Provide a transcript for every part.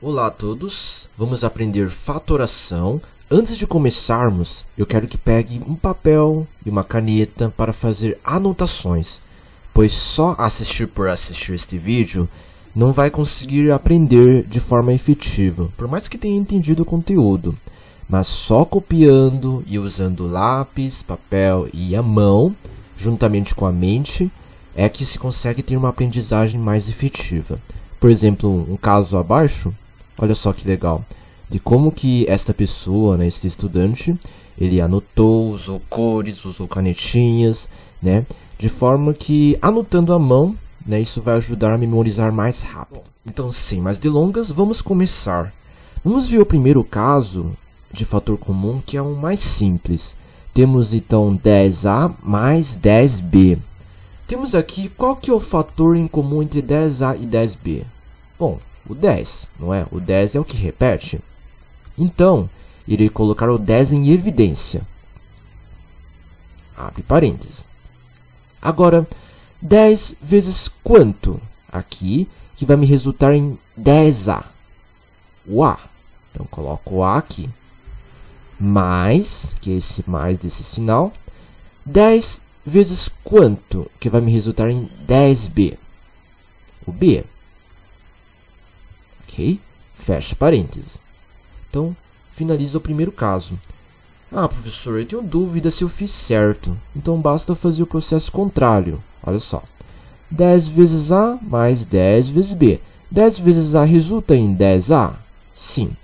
Olá a todos, vamos aprender fatoração. Antes de começarmos, eu quero que pegue um papel e uma caneta para fazer anotações, pois só assistir por assistir este vídeo não vai conseguir aprender de forma efetiva, por mais que tenha entendido o conteúdo. Mas só copiando e usando lápis, papel e a mão, juntamente com a mente, é que se consegue ter uma aprendizagem mais efetiva. Por exemplo, um caso abaixo, olha só que legal, de como que esta pessoa, né, este estudante, ele anotou, usou cores, usou canetinhas, né, de forma que anotando à mão, né, isso vai ajudar a memorizar mais rápido. Então, sem mais delongas, vamos começar. Vamos ver o primeiro caso de fator comum, que é o mais simples. Temos então 10A mais 10B. Temos aqui qual que é o fator em comum entre 10A e 10B? Bom, o 10, não é? O 10 é o que repete. Então, irei colocar o 10 em evidência. Abre parênteses. Agora, 10 vezes quanto? Aqui, que vai me resultar em 10A. O A. Então, coloco o A aqui. Mais, que é esse mais desse sinal. 10 vezes quanto? Que vai me resultar em 10B. O B. Ok? Fecha parênteses. Então, finaliza o primeiro caso. Ah, professor, eu tenho dúvida se eu fiz certo. Então, basta fazer o processo contrário. Olha só. 10 vezes A mais 10 vezes B. 10 vezes A resulta em 10A? Sim.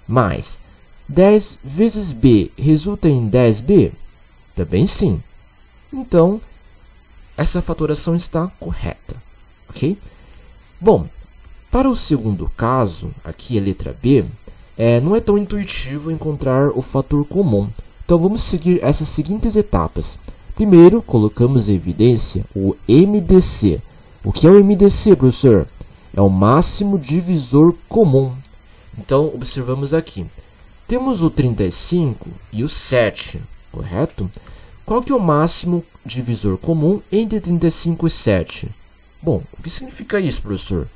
Mais 10 vezes B resulta em 10B? Também sim. Então, essa fatoração está correta. Ok? Bom, para o segundo caso, aqui a letra B, não é tão intuitivo encontrar o fator comum. Então, vamos seguir essas seguintes etapas. Primeiro, colocamos em evidência o MDC. O que é o MDC, professor? É o máximo divisor comum. Então, observamos aqui. Temos o 35 e o 7, correto? Qual que é o máximo divisor comum entre 35 e 7? Bom, o que significa isso, professor?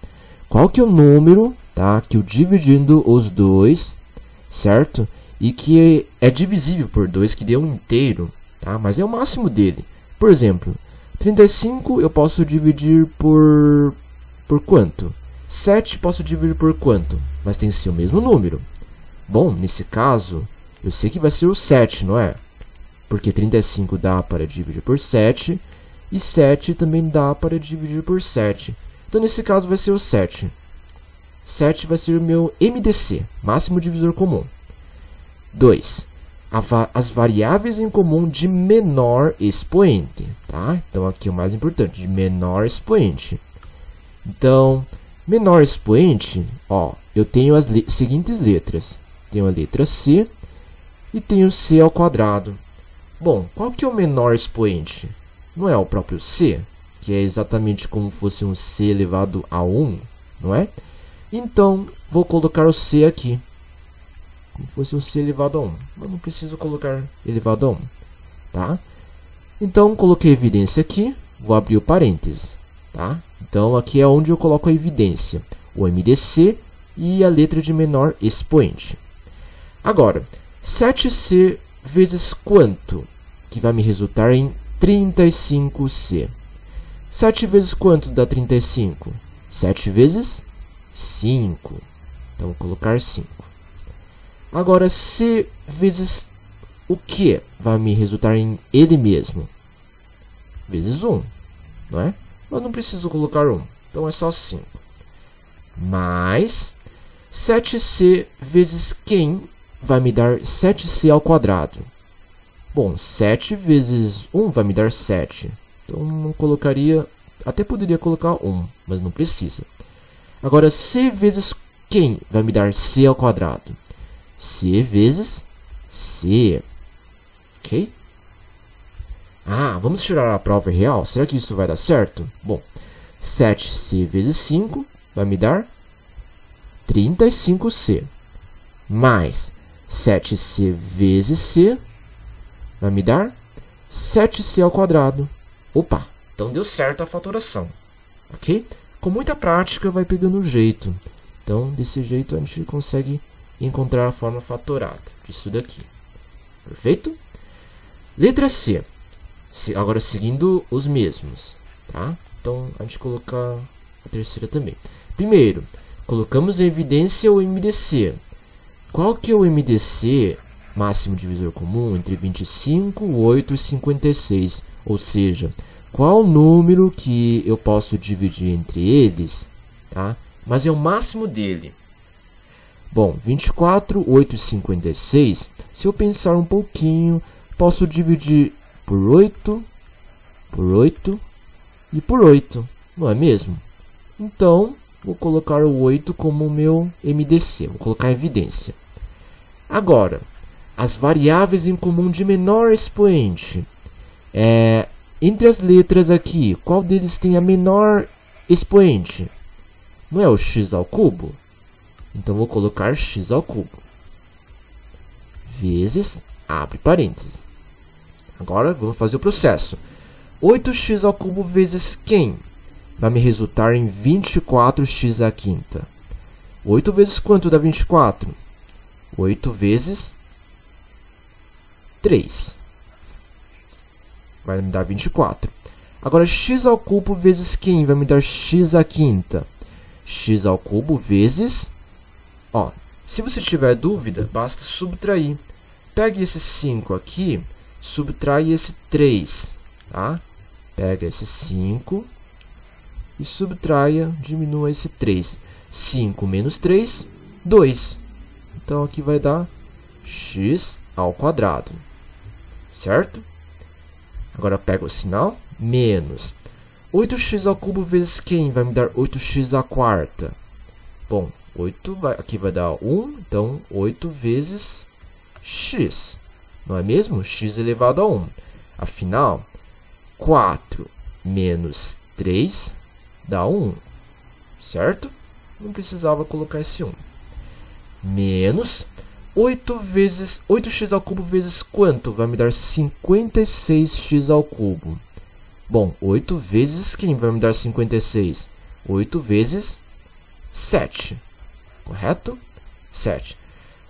Qual que é o número, tá, que eu dividindo os dois, certo? E que é divisível por 2, que deu um inteiro, tá? Mas é o máximo dele. Por exemplo, 35 eu posso dividir por quanto? 7 posso dividir por quanto? Mas tem que ser o mesmo número. Bom, nesse caso, eu sei que vai ser o 7, não é? Porque 35 dá para dividir por 7 e 7 também dá para dividir por 7. Então, nesse caso, vai ser o 7. 7 vai ser o meu MDC, máximo divisor comum. 2. As variáveis em comum de menor expoente. Tá? Então, aqui é o mais importante, de menor expoente. Então, menor expoente, ó, eu tenho as seguintes letras. Tenho a letra C e tenho C ao quadrado. Bom, qual que é o menor expoente? Não é o próprio C, que é exatamente como fosse um C elevado a 1, não é? Então, vou colocar o C aqui, como fosse um C elevado a 1. Mas não preciso colocar elevado a 1, tá? Então, coloquei evidência aqui, vou abrir o parênteses, tá? Então, aqui é onde eu coloco a evidência, o MDC e a letra de menor expoente. Agora, 7C vezes quanto? Que vai me resultar em 35C. 7 vezes quanto dá 35? 7 vezes 5. Então, vou colocar 5. Agora, C vezes o que? Vai me resultar em ele mesmo. Vezes 1, não é? Mas não preciso colocar 1. Então, é só 5. Mais 7C vezes quem? Vai me dar 7C ao quadrado. Bom, 7 vezes 1 vai me dar 7. Então, não colocaria... Até poderia colocar 1, mas não precisa. Agora, C vezes quem? Vai me dar C ao quadrado. C vezes C. Ok? Ah, vamos tirar a prova real? Será que isso vai dar certo? Bom, 7C vezes 5 vai me dar 35C. Mais 7C vezes C vai me dar 7C ao quadrado. Opa, então deu certo a fatoração. Ok? Com muita prática vai pegando o jeito. Então, desse jeito, a gente consegue encontrar a forma fatorada disso daqui. Perfeito? Letra C. Agora, seguindo os mesmos. Tá? Então, a gente colocar a terceira também. Primeiro, colocamos em evidência o MDC. Qual que é o MDC, máximo divisor comum, entre 25, 8 e 56? Ou seja, qual o número que eu posso dividir entre eles, tá? Mas é o máximo dele. Bom, 24, 8 e 56, se eu pensar um pouquinho, posso dividir por 8 e por 8, não é mesmo? Então, vou colocar o 8 como meu MDC, vou colocar em evidência. Agora, as variáveis em comum de menor expoente. Entre as letras aqui, qual deles tem a menor expoente? Não é o x ao cubo? Então, vou colocar x ao cubo. Vezes, abre parênteses. Agora, vamos fazer o processo. 8x ao cubo vezes quem? Vai me resultar em 24x à quinta. 8 vezes quanto dá 24? 8 vezes 3. Vai me dar 24. Agora, x ao cubo vezes quem? Vai me dar x à quinta. X ao cubo vezes... se você tiver dúvida, basta subtrair. Pegue esse 5 aqui, subtrai esse 3. Tá? Pega esse 5 e subtraia, diminua esse 3. 5 menos 3, 2. Então, aqui vai dar x ao quadrado. Certo? Agora, pega o sinal, menos. 8x ao cubo vezes quem? Vai me dar 8x à quarta. Bom, aqui vai dar 1, então 8 vezes x. Não é mesmo? X elevado a 1. Afinal, 4 menos 3 dá 1. Certo? Não precisava colocar esse 1. Menos 8x ao cubo vezes quanto? Vai me dar 56x ao cubo. Bom, 8 vezes quem vai me dar 56? 8 vezes 7. Correto? 7.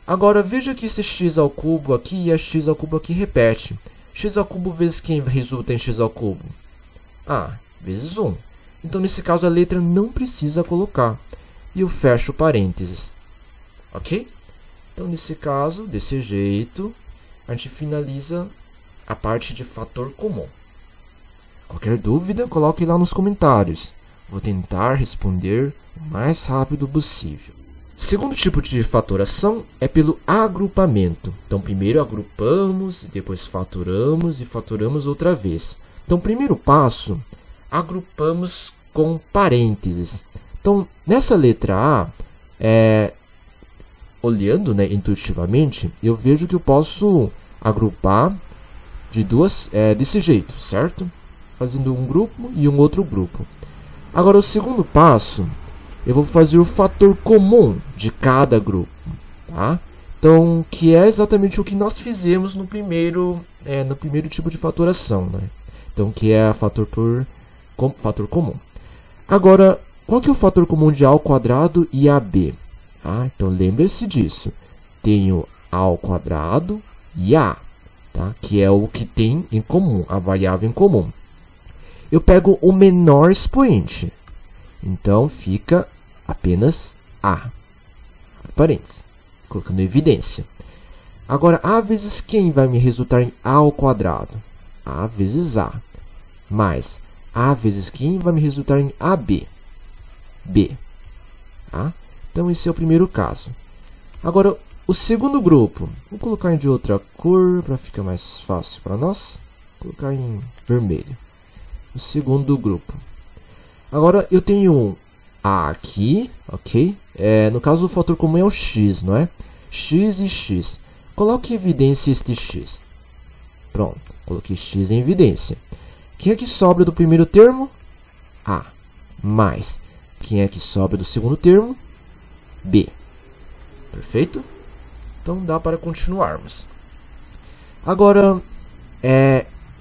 Agora, veja que esse x ao cubo aqui e a x ao cubo aqui repete. X ao cubo vezes quem resulta em x ao cubo? Vezes 1. Então, nesse caso, a letra não precisa colocar. E eu fecho parênteses. Ok? Então, nesse caso, desse jeito, a gente finaliza a parte de fator comum. Qualquer dúvida, coloque lá nos comentários. Vou tentar responder o mais rápido possível. Segundo tipo de fatoração é pelo agrupamento. Então, primeiro agrupamos, depois fatoramos e fatoramos outra vez. Então, primeiro passo, agrupamos com parênteses. Então, nessa letra A, olhando, intuitivamente, eu vejo que eu posso agrupar de desse jeito, certo? Fazendo um grupo e um outro grupo. Agora, o segundo passo, eu vou fazer o fator comum de cada grupo, tá? Então, que é exatamente o que nós fizemos no primeiro tipo de fatoração, Então, que é fator comum. Agora, qual que é o fator comum de A ao quadrado e AB? Então, lembre-se disso. Tenho A ao quadrado e A, tá? Que é o que tem em comum, a variável em comum. Eu pego o menor expoente. Então, fica apenas A. Parênteses. Colocando evidência. Agora, A vezes quem vai me resultar em A ao quadrado? A vezes A. Mais A vezes quem vai me resultar em AB? B. Tá? Então, esse é o primeiro caso. Agora, o segundo grupo. Vou colocar de outra cor para ficar mais fácil para nós. Vou colocar em vermelho. O segundo grupo. Agora, eu tenho A aqui, ok? No caso, o fator comum é o x, não é? X e x. Coloque em evidência este x. Pronto, coloquei x em evidência. Quem é que sobra do primeiro termo? A. Mais. Quem é que sobra do segundo termo? B. Perfeito? Então, dá para continuarmos. Agora,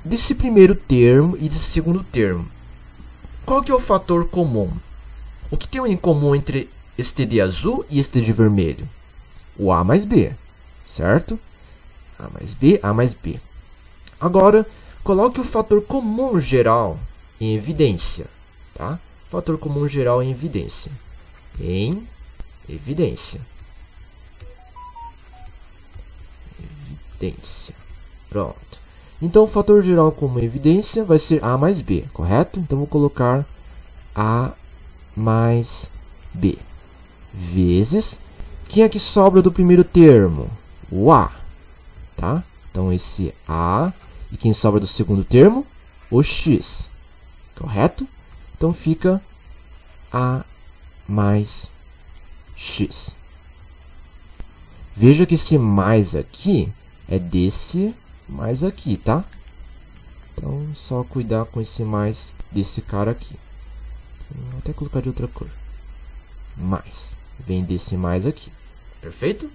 desse primeiro termo e desse segundo termo, qual que é o fator comum? O que tem em comum entre este de azul e este de vermelho? O A mais B, certo? A mais B, A mais B. Agora, coloque o fator comum geral em evidência, tá? Fator comum geral em evidência. Em evidência. Evidência. Pronto. Então, o fator geral comum em evidência vai ser A mais B, correto? Então, vou colocar A mais B. Vezes. Quem é que sobra do primeiro termo? O A. Tá? Então, esse A. E quem sobra do segundo termo? O X. Correto? Então, fica A mais X. Veja que esse mais aqui é desse mais aqui, tá? Então, só cuidar com esse mais desse cara aqui. Vou até colocar de outra cor. Mais. Vem desse mais aqui. Perfeito?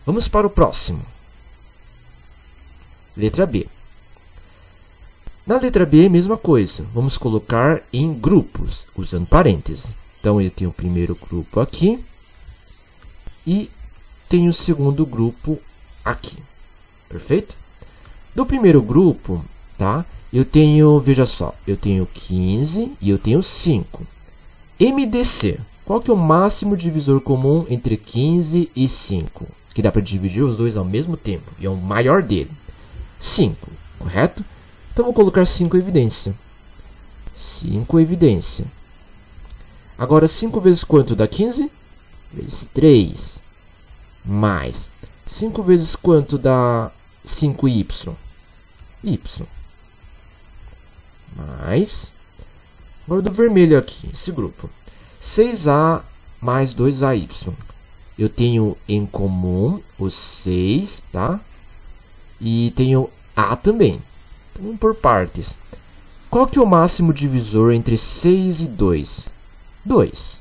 Vamos para o próximo. Letra B. Na letra B, mesma coisa. Vamos colocar em grupos, usando parênteses. Então, eu tenho o primeiro grupo aqui. E tenho o segundo grupo aqui. Perfeito? Do primeiro grupo, tá? Eu tenho, veja só, eu tenho 15 e eu tenho 5. MDC. Qual que é o máximo divisor comum entre 15 e 5? Que dá para dividir os dois ao mesmo tempo. E é o maior dele. 5, correto? Então, vou colocar 5 em evidência. 5 em evidência. Agora, 5 vezes quanto dá 15? Vezes 3. Mais. 5 vezes quanto dá 5y? Y. Mais. Agora, do vermelho aqui, esse grupo. 6a mais 2ay. Eu tenho em comum os 6, tá? E tenho a também. Vamos por partes. Qual que é o máximo divisor entre 6 e 2? 2.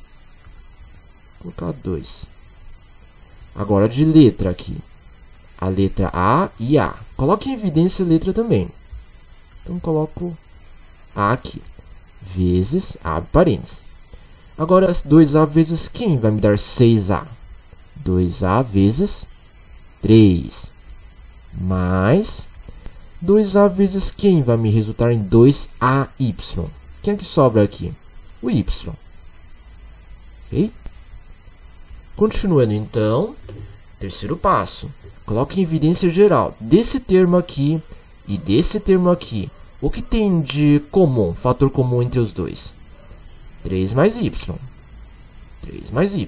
Vou colocar 2. Agora de letra aqui. A letra A e A. Coloque em evidência a letra também. Então, coloco A aqui. Vezes, abre parênteses. Agora, 2A vezes quem vai me dar 6A? 2A vezes 3. Mais 2A vezes quem vai me resultar em 2AY? Quem é que sobra aqui? O Y. Ok? Continuando então, terceiro passo. Coloque em evidência geral desse termo aqui e desse termo aqui. O que tem de comum, fator comum entre os dois? 3 mais y. 3 mais y.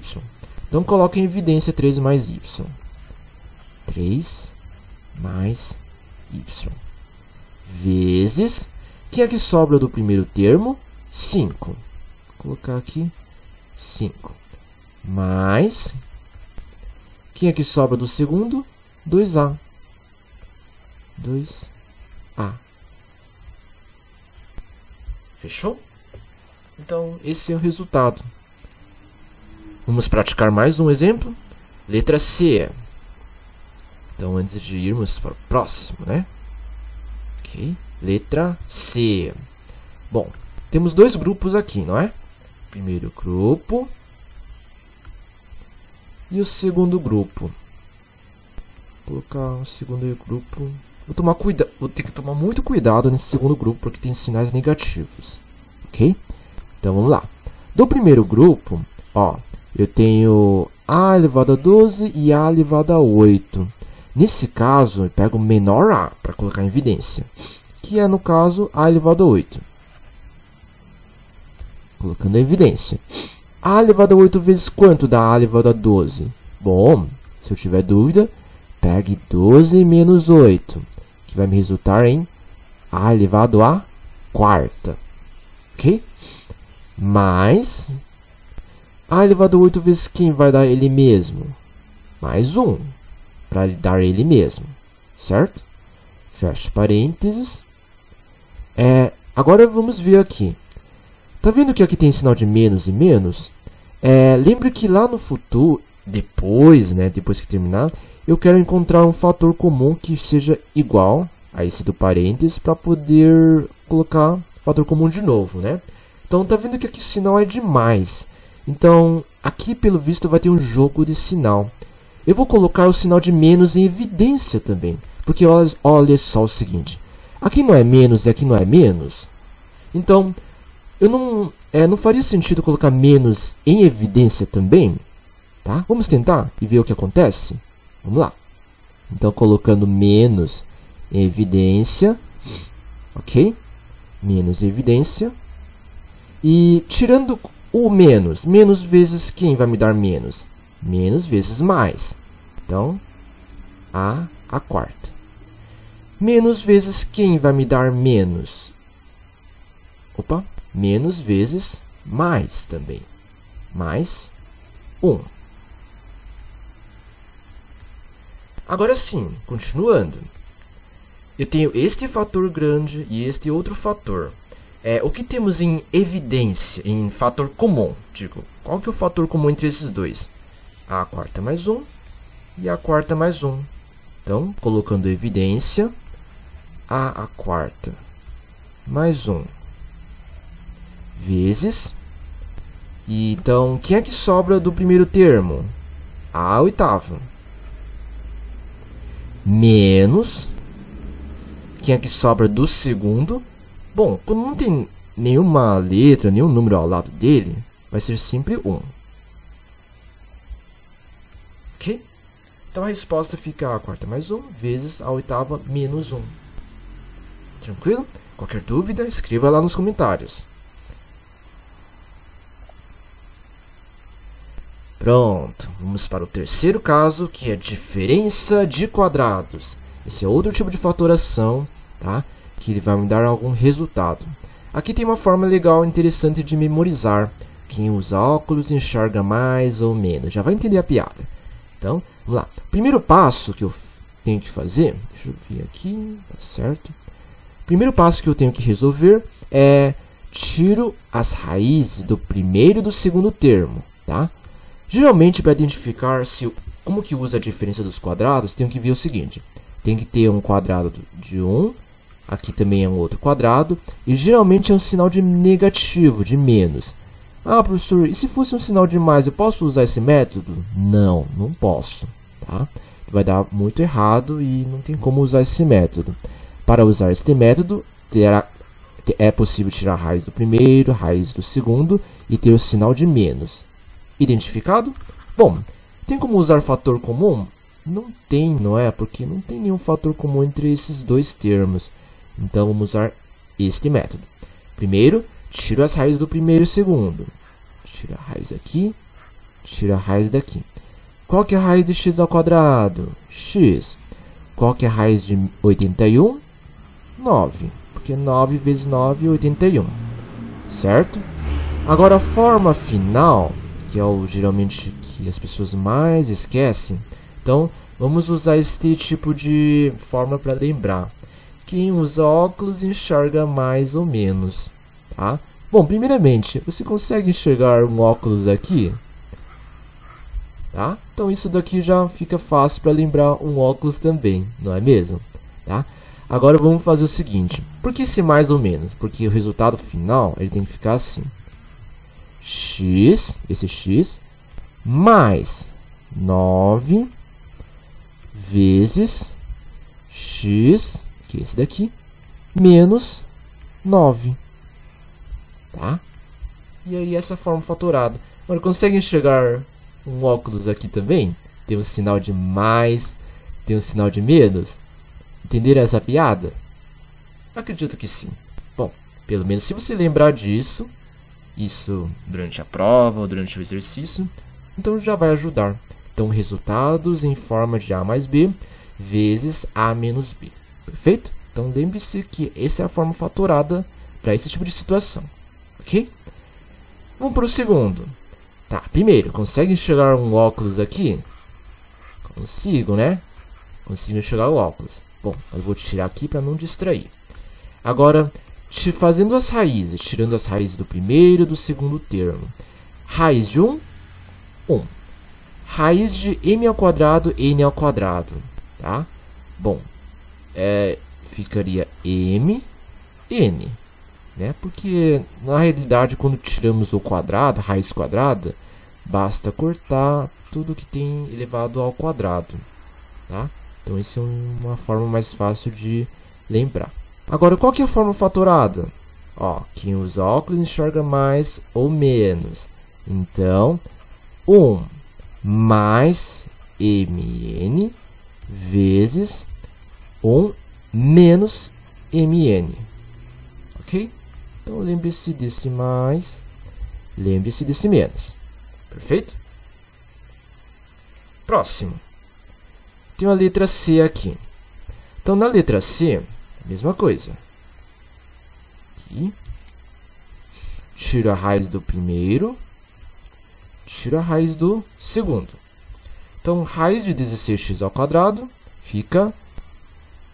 Então, coloque em evidência 3 mais y. 3 mais y. Vezes. Quem é que sobra do primeiro termo? 5. Vou colocar aqui 5. Mais. Quem é que sobra do segundo? 2a. 2a. Fechou? Então, esse é o resultado. Vamos praticar mais um exemplo. Letra C. Então, antes de irmos para o próximo, né? Ok. Letra C. Bom, temos dois grupos aqui, não é? Primeiro grupo e o segundo grupo. Vou colocar o segundo grupo. Vou ter que tomar muito cuidado nesse segundo grupo, porque tem sinais negativos. Ok? Então, vamos lá. Do primeiro grupo, ó, eu tenho a elevado a 12 e a elevado a 8. Nesse caso, eu pego o menor a para colocar em evidência, que é, no caso, a elevado a 8. Colocando em evidência. A elevado a 8 vezes quanto dá a elevado a 12? Bom, se eu tiver dúvida, pegue 12 menos 8, que vai me resultar em a elevado a quarta. Ok? Mais a elevado a 8 vezes quem vai dar ele mesmo? Mais 1, para dar ele mesmo. Certo? Fecha parênteses. Agora vamos ver aqui. Tá vendo que aqui tem sinal de menos e menos? Lembre que lá no futuro, depois que terminar, eu quero encontrar um fator comum que seja igual a esse do parênteses para poder colocar fator comum de novo, né? Então, tá vendo que aqui o sinal é de mais. Então, aqui, pelo visto, vai ter um jogo de sinal. Eu vou colocar o sinal de menos em evidência também. Porque olha só o seguinte. Aqui não é menos e aqui não é menos. Então, eu não faria sentido colocar menos em evidência também? Tá? Vamos tentar e ver o que acontece? Vamos lá. Então, colocando menos em evidência. Ok? Menos em evidência. E tirando o menos. Menos vezes quem vai me dar menos? Menos vezes mais. Então, a quarta. Menos vezes quem vai me dar menos? Opa, menos vezes mais também. Mais 1. Agora sim, continuando. Eu tenho este fator grande e este outro fator. O que temos em evidência, em fator comum? Digo, qual que é o fator comum entre esses dois? A quarta mais 1 e a quarta mais 1. Então, colocando evidência, a quarta mais 1 vezes. E então, quem é que sobra do primeiro termo? A oitava. Menos. Quem é que sobra do segundo? Bom, quando não tem nenhuma letra, nenhum número ao lado dele, vai ser sempre 1. Ok? Então a resposta fica a quarta mais 1 vezes a oitava menos 1. Tranquilo? Qualquer dúvida, escreva lá nos comentários. Pronto, vamos para o terceiro caso, que é diferença de quadrados. Esse é outro tipo de fatoração, tá? Que ele vai me dar algum resultado. Aqui tem uma forma legal e interessante de memorizar. Quem usa óculos enxerga mais ou menos. Já vai entender a piada. Então, vamos lá. O primeiro passo que eu tenho que fazer... Deixa eu ver aqui, tá certo. O primeiro passo que eu tenho que resolver é... Tiro as raízes do primeiro e do segundo termo, tá? Geralmente, para identificar como que usa a diferença dos quadrados, tenho que ver o seguinte. Tem que ter um quadrado de 1... Aqui também é um outro quadrado. E geralmente é um sinal de negativo, de menos. Ah, professor, e se fosse um sinal de mais, eu posso usar esse método? Não, não posso. Tá? Vai dar muito errado e não tem como usar esse método. Para usar este método, é possível tirar a raiz do primeiro, a raiz do segundo e ter o sinal de menos. Identificado? Bom, tem como usar fator comum? Não tem, não é? Porque não tem nenhum fator comum entre esses dois termos. Então, vamos usar este método. Primeiro, tiro as raízes do primeiro e segundo. Tira a raiz aqui, tira a raiz daqui. Qual que é a raiz de x ao quadrado? X. Qual que é a raiz de 81? 9. Porque 9 vezes 9 é 81. Certo? Agora, a forma final, que é o geralmente que as pessoas mais esquecem. Então, vamos usar este tipo de forma para lembrar. Quem usa óculos enxerga mais ou menos, tá? Bom, primeiramente, você consegue enxergar um óculos aqui? Tá? Então, isso daqui já fica fácil para lembrar um óculos também, não é mesmo? Tá? Agora, vamos fazer o seguinte. Por que ser mais ou menos? Porque o resultado final ele tem que ficar assim. X, esse x, mais 9 vezes x, que é esse daqui, menos 9. Tá? E aí essa forma fatorada. Agora, consegue enxergar um óculos aqui também? Tem um sinal de mais, tem um sinal de menos. Entenderam essa piada? Acredito que sim. Bom, pelo menos se você lembrar disso, isso durante a prova ou durante o exercício, então já vai ajudar. Então, resultados em forma de A mais B vezes A menos B. Perfeito? Então, lembre-se que essa é a forma fatorada para esse tipo de situação. Ok? Vamos para o segundo. Tá, primeiro, consegue enxergar um óculos aqui? Consigo, né? Consigo enxergar o óculos. Bom, eu vou tirar aqui para não distrair. Agora, fazendo as raízes, tirando as raízes do primeiro e do segundo termo. Raiz de 1, 1. Raiz de m ao quadrado, n ao quadrado. Tá? Bom, ficaria m, n. né? Porque, na realidade, quando tiramos o quadrado, raiz quadrada, basta cortar tudo que tem elevado ao quadrado, tá? Então, essa é uma forma mais fácil de lembrar. Agora, qual que é a forma fatorada? Ó, quem usa óculos enxerga mais ou menos. Então, 1 mais mn vezes 1 menos mn. Ok? Então, lembre-se desse mais, lembre-se desse menos. Perfeito? Próximo. Tem a letra C aqui. Então, na letra C, a mesma coisa. Aqui. Tiro a raiz do primeiro. Tiro a raiz do segundo. Então, raiz de 16x ao quadrado fica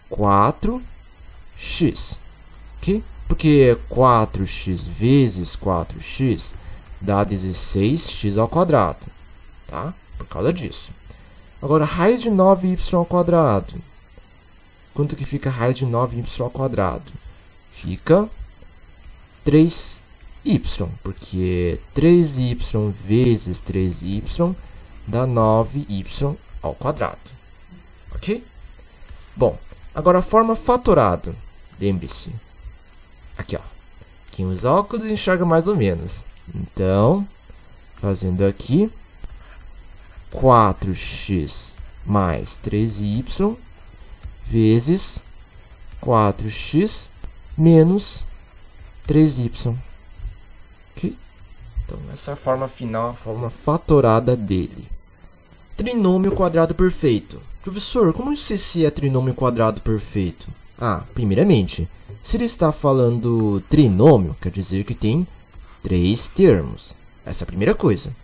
4x. Ok? Porque 4x vezes 4x dá 16x ao quadrado. Tá? Por causa disso. Agora, raiz de 9y ao quadrado. Quanto que fica a raiz de 9y ao quadrado? Fica 3y, porque 3y vezes 3y dá 9y ao quadrado. Ok? Bom, agora a forma fatorada. Lembre-se. Aqui, ó. Quem usa óculos enxerga mais ou menos. Então, fazendo aqui, 4x mais 3y vezes 4x menos 3y. Ok? Então, essa é a forma final, a forma fatorada dele. Trinômio quadrado perfeito. Professor, como eu sei se é trinômio quadrado perfeito? Ah, primeiramente, se ele está falando trinômio, quer dizer que tem 3 termos. Essa é a primeira coisa.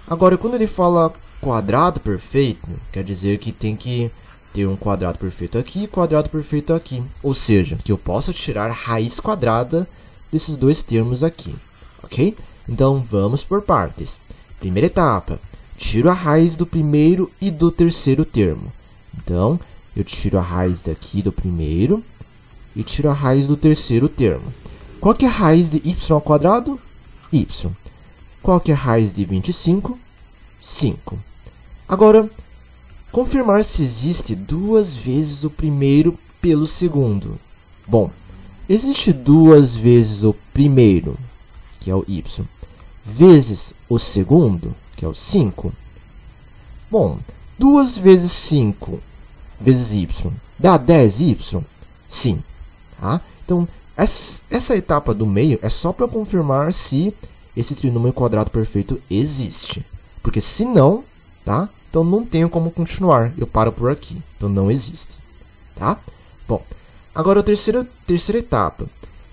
Agora, quando ele fala quadrado perfeito, quer dizer que tem que ter um quadrado perfeito aqui e quadrado perfeito aqui. Ou seja, que eu possa tirar a raiz quadrada desses dois termos aqui. Ok? Então, vamos por partes. Primeira etapa, tiro a raiz do primeiro e do terceiro termo. Então, eu tiro a raiz daqui do primeiro e tiro a raiz do terceiro termo. Qual que é a raiz de y ao quadrado? Y. Qual que é a raiz de 25? 5. Agora, confirmar se existe duas vezes o primeiro pelo segundo. Bom, existe duas vezes o primeiro, que é o y, vezes o segundo, que é o 5. Bom, 2 vezes 5 vezes y dá 10y? Sim. Tá? Então, essa etapa do meio é só para confirmar se esse trinômio quadrado perfeito existe. Porque se não, tá? Então não tenho como continuar. Eu paro por aqui. Então não existe. Tá? Bom, agora a terceira etapa.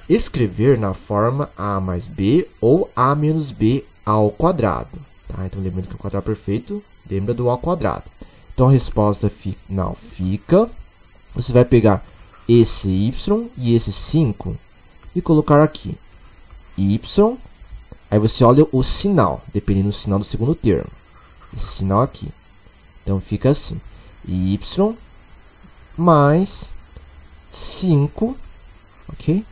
Escrever na forma a mais b ou a menos b ao quadrado. Tá? Então lembrando que o quadrado perfeito lembra do ao quadrado. Então a resposta final fica... Você vai pegar esse y e esse 5 e colocar aqui. Y, aí você olha o sinal, dependendo do sinal do segundo termo. Esse sinal aqui. Então fica assim. Y mais 5, ok?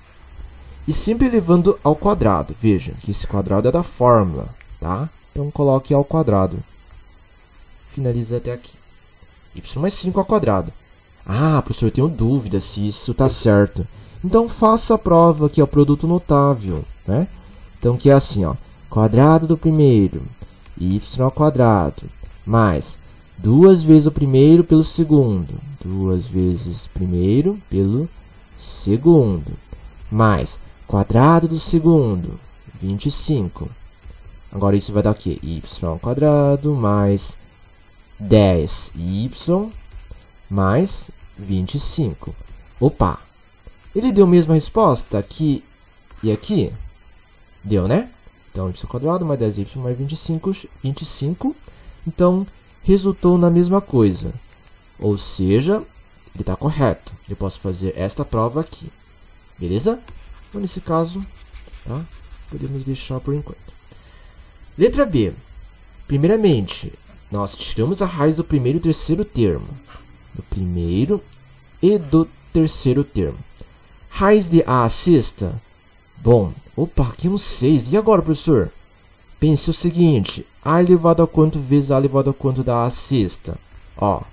E sempre levando ao quadrado. Veja que esse quadrado é da fórmula, tá? Então coloque ao quadrado. Finaliza até aqui. Y mais 5 ao quadrado. Ah, professor, eu tenho dúvida se isso está certo. Então faça a prova, que é o produto notável, né? Então que é assim, ó. Quadrado do primeiro, y ao quadrado, mais 2 vezes o primeiro pelo segundo, 2 vezes primeiro pelo segundo, mais quadrado do segundo, 25. Agora isso vai dar o quê? Y ao quadrado mais 10y mais 25. Opa! Ele deu a mesma resposta aqui e aqui? Deu, né? Então, y ao quadrado mais 10y mais 25. Então, resultou na mesma coisa. Ou seja, ele está correto. Eu posso fazer esta prova aqui. Beleza? Então, nesse caso, tá? Podemos deixar por enquanto. Letra B. Primeiramente, nós tiramos a raiz do primeiro e terceiro termo. Do primeiro e do terceiro termo. Raiz de a sexta, Bom, opa, aqui é um 6. E agora, professor? Pense o seguinte, a elevado a quanto vezes a elevado a quanto dá a sexta? Ó,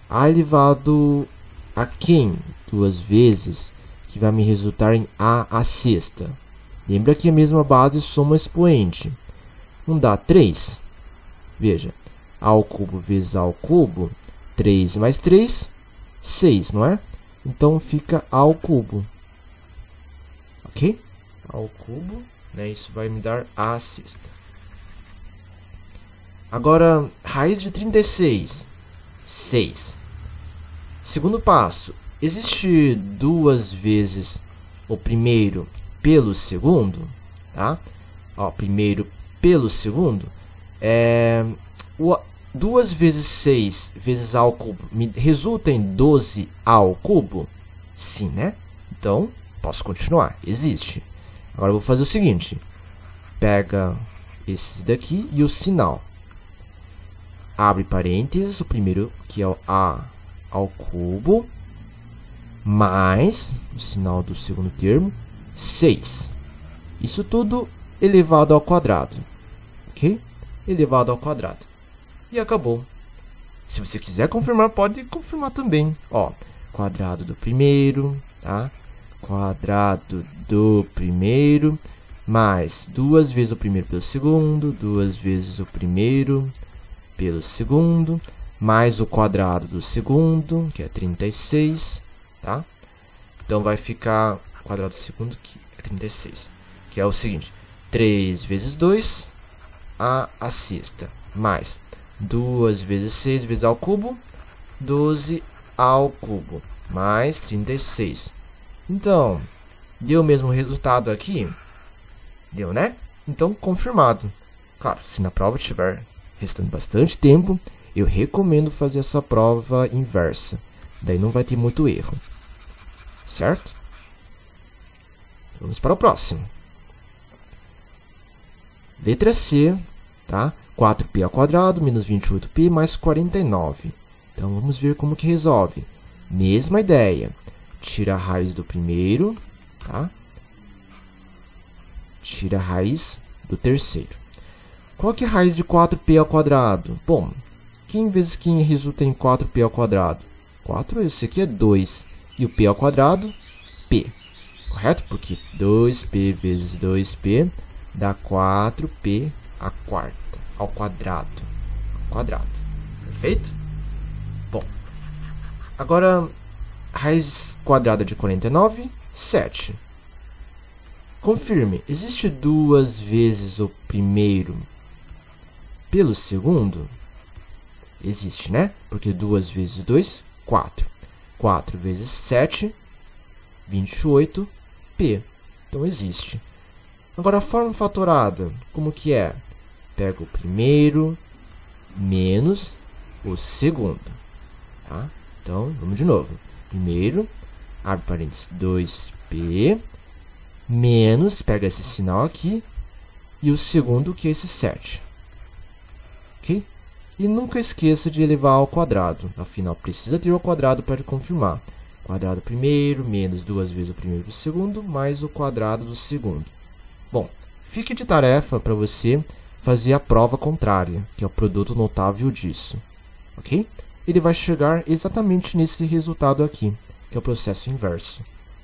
a elevado a quem? 2 vezes, que vai me resultar em a sexta. Lembra que a mesma base soma expoente. Não dá 3? Veja, a ao cubo vezes a ao cubo, 3 mais 3, 6, não é? Então fica a ao cubo. Ok? A ao cubo, né? Isso vai me dar a sexta. Agora, raiz de 36, 6. Segundo passo, existe 2 vezes o primeiro pelo segundo, tá? Ó, primeiro pelo segundo, 2 vezes 6 vezes a ao cubo me resulta em 12 a ao cubo? Sim, né? Então, posso continuar, existe. Agora eu vou fazer o seguinte, pega esses daqui e o sinal. Abre parênteses, o primeiro que é o a ao cubo, mais o sinal do segundo termo, 6. Isso tudo elevado ao quadrado, ok? Elevado ao quadrado. E acabou. Se você quiser confirmar, pode confirmar também. Ó, quadrado do primeiro, tá? Quadrado do primeiro, mais 2 vezes o primeiro pelo segundo, 2 vezes o primeiro pelo segundo, mais o quadrado do segundo, que é 36, tá? Então, vai ficar o quadrado do segundo, que é 36, que é o seguinte, 3 vezes 2, a sexta, mais 2 vezes 6 vezes ao cubo, 12 ao cubo, mais 36. Então, deu o mesmo resultado aqui? Deu, né? Então, confirmado. Claro, se na prova tiver restando bastante tempo, eu recomendo fazer essa prova inversa. Daí não vai ter muito erro. Certo? Vamos para o próximo. Letra C, tá? 4p ao quadrado menos 28p mais 49. Então, vamos ver como que resolve. Mesma ideia. Tira a raiz do primeiro, tá? Tira a raiz do terceiro. Qual que é a raiz de 4p ao quadrado? Bom, quem vezes quem resulta em 4p ao quadrado? 4, esse aqui é 2. E o p ao quadrado, p. Correto? Porque 2p vezes 2p dá 4p à quarta, ao quadrado. Perfeito? Bom, agora, raiz quadrada de 49, 7. Confirme, existe 2 vezes o primeiro pelo segundo? Existe, né? Porque 2 vezes 2, 4. 4 vezes 7, 28p. Então, existe. Agora, a forma fatorada, como que é? Pega o primeiro menos o segundo. Tá? Então, vamos de novo. Primeiro, abre parênteses, 2p, menos, pega esse sinal aqui, e o segundo, que é esse 7. Ok? E nunca esqueça de elevar ao quadrado. Afinal, precisa ter ao quadrado para confirmar. Quadrado primeiro, menos 2 vezes o primeiro do segundo, mais o quadrado do segundo. Bom, fique de tarefa para você fazer a prova contrária, que é o produto notável disso. Ok? Ele vai chegar exatamente nesse resultado aqui, que é o processo inverso.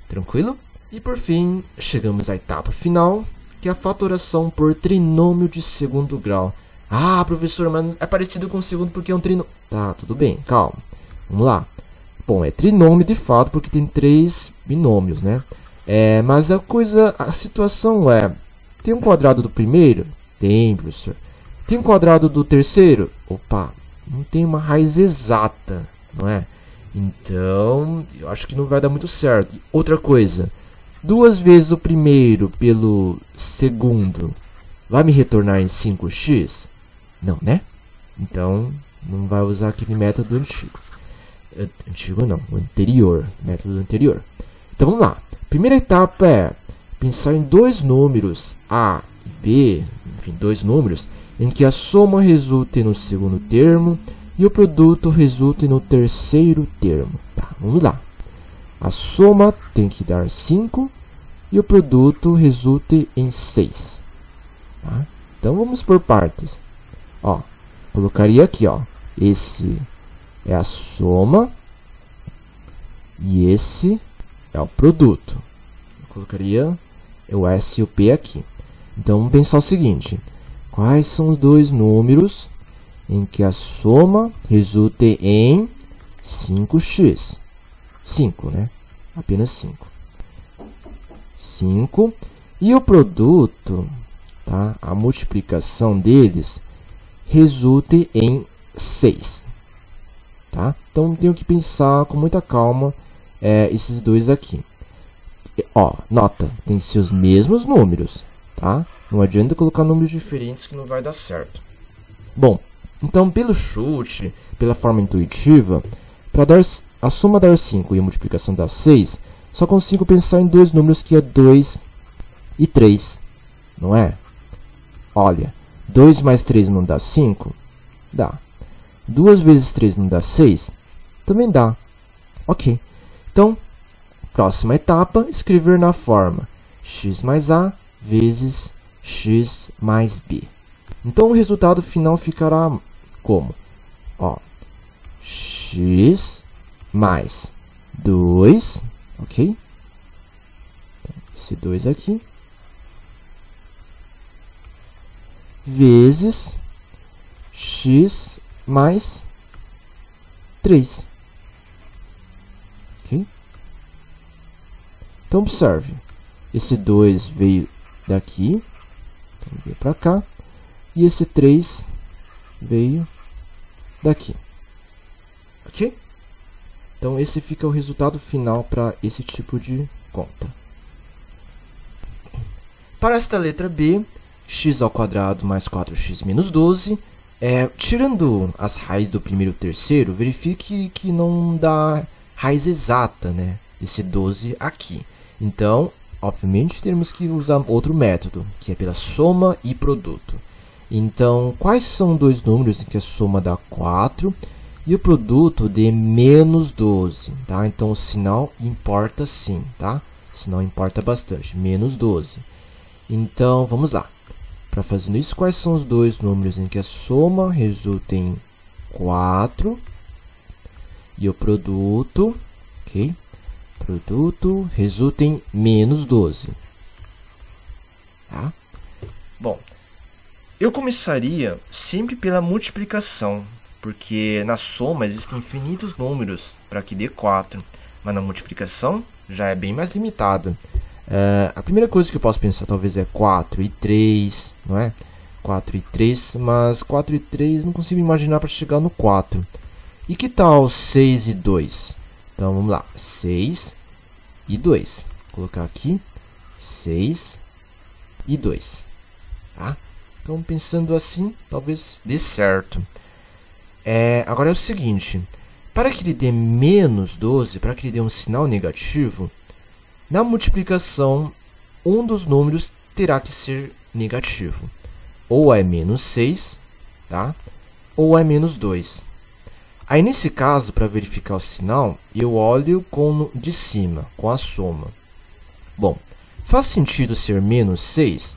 Tranquilo? E por fim, chegamos à etapa final, que é a fatoração por trinômio de segundo grau. Ah, professor, mas é parecido com o segundo porque é um trinômio. Tá, tudo bem, calma. Vamos lá. Bom, é trinômio de fato porque tem 3 binômios, né? Mas a situação é... Tem um quadrado do primeiro? Tem, professor. Tem um quadrado do terceiro? Opa, não tem uma raiz exata, não é? Então, eu acho que não vai dar muito certo. Outra coisa, 2 vezes o primeiro pelo segundo vai me retornar em 5x? Não, né? Então, não vai usar aquele método antigo. Antigo não, o anterior, método anterior. Então, vamos lá. Primeira etapa é pensar em 2 números, A e B, enfim, 2 números, em que a soma resulte no segundo termo e o produto resulte no terceiro termo. Tá, vamos lá. A soma tem que dar 5 e o produto resulte em 6. Tá? Então, vamos por partes. Ó, colocaria aqui, ó, esse é a soma e esse é o produto. Eu colocaria o S e o P aqui. Então, vamos pensar o seguinte. Quais são os dois números em que a soma resulte em 5x? 5, né? Apenas 5. 5. E o produto, tá? A multiplicação deles resulte em 6. Tá? Então, tenho que pensar com muita calma esses dois aqui. Ó, nota, tem que ser os mesmos números, tá? Não adianta colocar números diferentes que não vai dar certo. Bom, então, pelo chute, pela forma intuitiva, para dar a soma dar 5 e a multiplicação dar 6, só consigo pensar em dois números que é 2 e 3, não é? Olha, 2 mais 3 não dá 5? Dá. 2 vezes 3 não dá 6? Também dá. Ok. Então, próxima etapa, escrever na forma x mais a vezes x mais b. Então, o resultado final ficará como? Ó, x mais 2, ok? Esse 2 aqui, vezes x mais 3. Ok? Então, observe. Esse 2 veio daqui, então veio para cá, e esse 3 veio daqui. Ok? Então, esse fica o resultado final para esse tipo de conta. Para esta letra B, x ao quadrado mais 4x menos 12, tirando as raízes do primeiro e do terceiro, verifique que não dá raiz exata, né, esse 12 aqui. Então, obviamente, temos que usar outro método, que é pela soma e produto. Então, quais são dois números em que a soma dá 4 e o produto dê menos 12? Tá? Então, o sinal importa sim, tá? O sinal importa bastante, menos 12. Então, vamos lá. Para fazer isso, quais são os dois números em que a soma resulta em 4 e o produto, ok? Produto resulta em menos 12. Tá? Bom, eu começaria sempre pela multiplicação, porque na soma existem infinitos números para que dê 4, mas na multiplicação já é bem mais limitado. A primeira coisa que eu posso pensar talvez é 4 e 3, não é? 4 e 3, mas 4 e 3 não consigo imaginar para chegar no 4. E que tal 6 e 2? Então, vamos lá. 6 e 2. Vou colocar aqui 6 e 2. Tá? Então, pensando assim, talvez dê certo. Agora é o seguinte. Para que ele dê menos 12, para que ele dê um sinal negativo, na multiplicação, um dos números terá que ser negativo. Ou é menos 6, tá? Ou é menos 2. Aí, nesse caso, para verificar o sinal, eu olho com de cima, com a soma. Bom, faz sentido ser menos 6?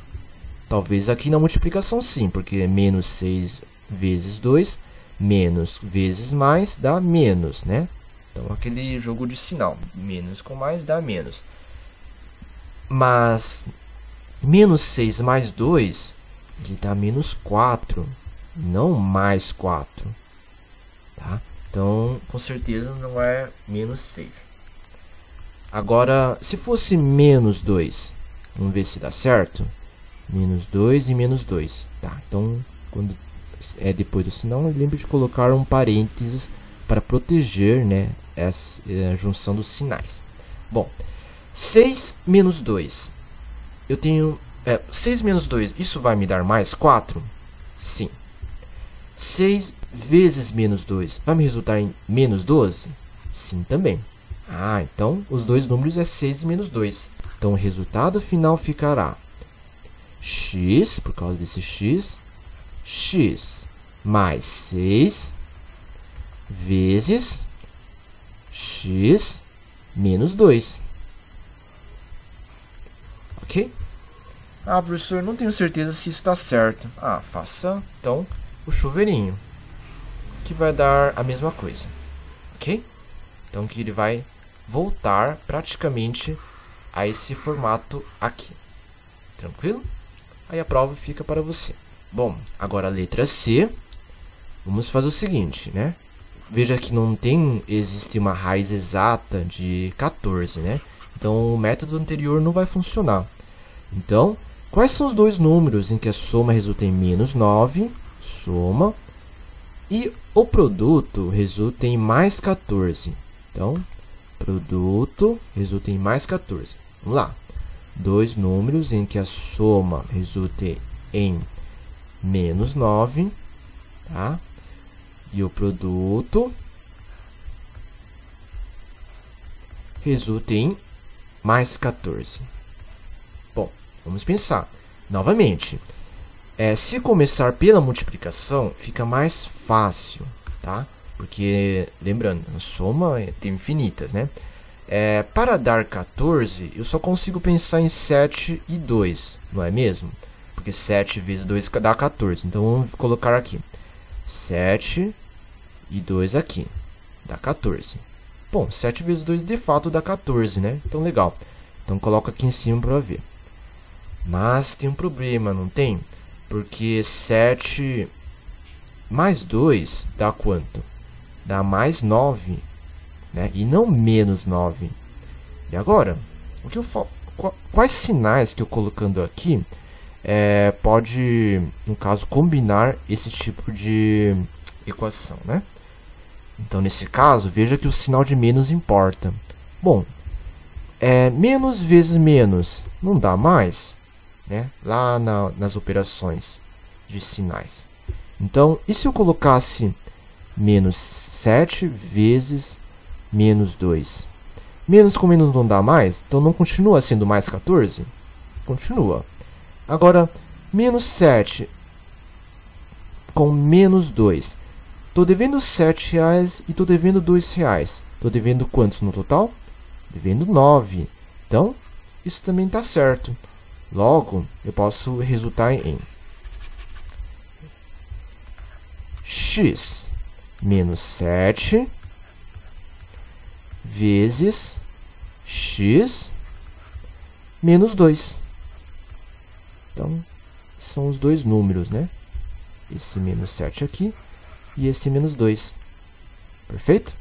Talvez aqui na multiplicação sim, porque é menos 6 vezes 2, menos vezes mais dá menos, né? Então, aquele jogo de sinal, menos com mais dá menos. Mas, menos 6 mais 2, ele dá menos 4, não mais 4. Tá? Então, com certeza não é menos 6. Agora, se fosse menos 2, vamos ver se dá certo. Menos 2 e menos 2. Tá? Então, quando é depois do sinal, lembre de colocar um parênteses para proteger, né, essa junção dos sinais. Bom, 6 menos 2. Eu tenho 6 menos 2, isso vai me dar mais 4? Sim. 6 vezes menos 2 vai me resultar em menos 12? Sim, também. Então os dois números é 6 e menos 2. Então o resultado final ficará x, por causa desse x mais 6 vezes x menos 2. ok? Ah, professor, não tenho certeza se está certo. Ah, faça então o chuveirinho, que vai dar a mesma coisa, ok? Então que ele vai voltar praticamente a esse formato aqui, tranquilo? Aí a prova fica para você. Bom, agora a letra C, vamos fazer o seguinte, né? Veja que não existe uma raiz exata de 14, né? Então o método anterior não vai funcionar. Então, quais são os dois números em que a soma resulta em menos 9, soma, e o produto resulta em mais 14? Então, produto resulta em mais 14. Vamos lá. Dois números em que a soma resulta em menos 9, tá? E o produto resulta em mais 14. Bom, vamos pensar. Novamente, se começar pela multiplicação, fica mais fácil, tá? Porque, lembrando, a soma tem infinitas, né? Para dar 14, eu só consigo pensar em 7 e 2, não é mesmo? Porque 7 vezes 2 dá 14. Então, vamos colocar aqui. 7 e 2 aqui. Dá 14. Bom, 7 vezes 2 de fato dá 14, né? Então, legal. Então, coloca aqui em cima para ver. Mas tem um problema, não tem? Porque 7 mais 2 dá quanto? Dá mais 9, né? E não menos 9. E agora, o que eu quais sinais que eu colocando aqui pode, no caso, combinar esse tipo de equação, né? Então, nesse caso, veja que o sinal de menos importa. Bom, menos vezes menos não dá mais, né? Lá nas operações de sinais. Então, e se eu colocasse menos 7 vezes menos 2? Menos com menos não dá mais, então não continua sendo mais 14? Continua. Agora, menos 7 com menos 2. Estou devendo R$7 e estou devendo R$2. Estou devendo quantos no total? Devendo 9. Então, isso também está certo. Logo, eu posso resultar em x menos 7 vezes x menos 2. Então, são os dois números, né? Esse menos 7 aqui e esse menos 2. Perfeito?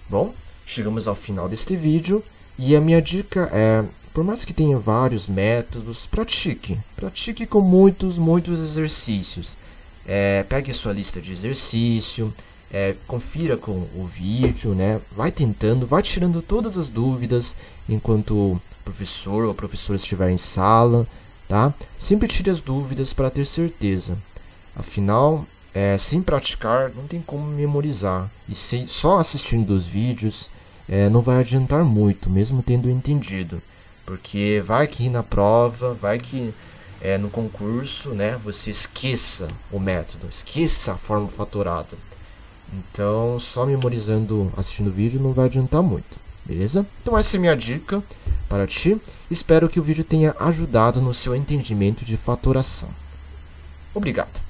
Bom, chegamos ao final deste vídeo e a minha dica é, por mais que tenha vários métodos, pratique. Pratique com muitos exercícios. Pegue a sua lista de exercício, confira com o vídeo, né? Vai tentando, vai tirando todas as dúvidas enquanto o professor ou a professora estiver em sala, tá? Sempre tire as dúvidas para ter certeza. Afinal, sem praticar, não tem como memorizar. E só assistindo os vídeos não vai adiantar muito, mesmo tendo entendido. Porque vai que na prova, vai que no concurso, né, você esqueça o método, esqueça a fórmula fatorada. Então, só memorizando, assistindo o vídeo, não vai adiantar muito, beleza? Então, essa é a minha dica para ti. Espero que o vídeo tenha ajudado no seu entendimento de fatoração. Obrigado!